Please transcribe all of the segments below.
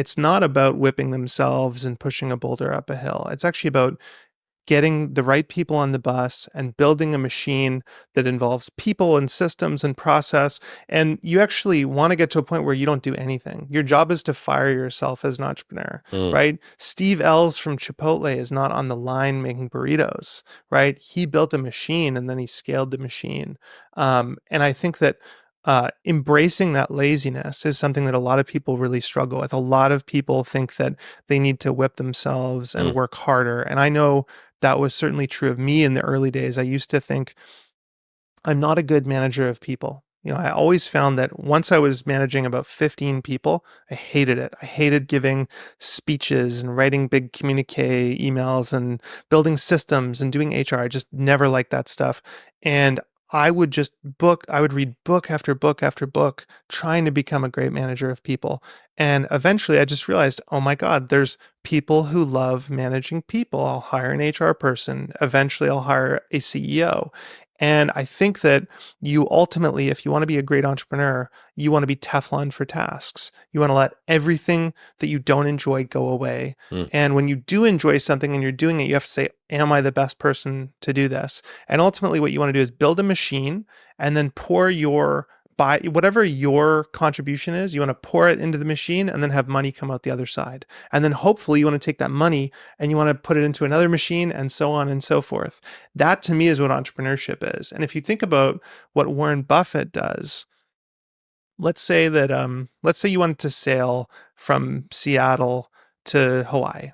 It's not about whipping themselves and pushing a boulder up a hill. It's actually about getting the right people on the bus and building a machine that involves people and systems and process. And you actually want to get to a point where you don't do anything. Your job is to fire yourself as an entrepreneur, Mm. right? Steve Ells from Chipotle is not on the line making burritos, right? He built a machine and then he scaled the machine. And I think that embracing that laziness is something that a lot of people really struggle with. A lot of people think that they need to whip themselves and Mm. work harder. And I know that was certainly true of me in the early days. I used to think I'm not a good manager of people. I always found that once I was managing about 15 people, I hated it. I hated giving speeches and writing big communique emails and building systems and doing HR. I just never liked that stuff. And I would read book after book after book trying to become a great manager of people. And eventually I just realized, oh my God, there's people who love managing people. I'll hire an HR person. Eventually I'll hire a CEO. And I think that you ultimately, if you want to be a great entrepreneur, you want to be Teflon for tasks. You want to let everything that you don't enjoy go away. Mm. And when you do enjoy something and you're doing it, you have to say, am I the best person to do this? And ultimately, what you want to do is build a machine and then buy whatever your contribution is, you want to pour it into the machine and then have money come out the other side. And then hopefully you want to take that money and you want to put it into another machine and so on and so forth. That to me is what entrepreneurship is. And if you think about what Warren Buffett does, let's say you wanted to sail from Seattle to Hawaii.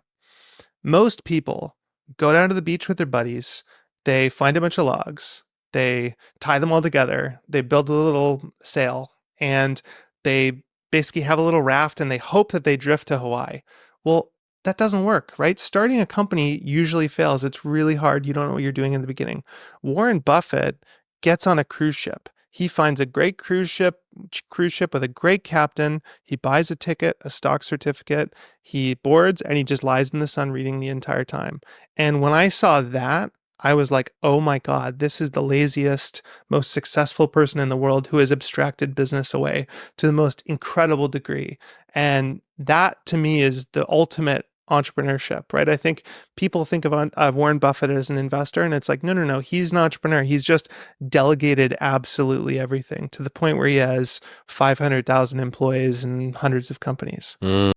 Most people go down to the beach with their buddies, they find a bunch of logs, they tie them all together, they build a little sail, and they basically have a little raft and they hope that they drift to Hawaii. Well, that doesn't work, right? Starting a company usually fails. It's really hard. You don't know what you're doing in the beginning. Warren Buffett gets on a cruise ship. He finds a great cruise ship with a great captain. He buys a ticket, a stock certificate. He boards and he just lies in the sun reading the entire time. And when I saw that, I was like, oh my God, this is the laziest, most successful person in the world who has abstracted business away to the most incredible degree. And that to me is the ultimate entrepreneurship, right? I think people think of Warren Buffett as an investor, and it's like, no, no, no, he's an entrepreneur. He's just delegated absolutely everything to the point where he has 500,000 employees and hundreds of companies. Mm.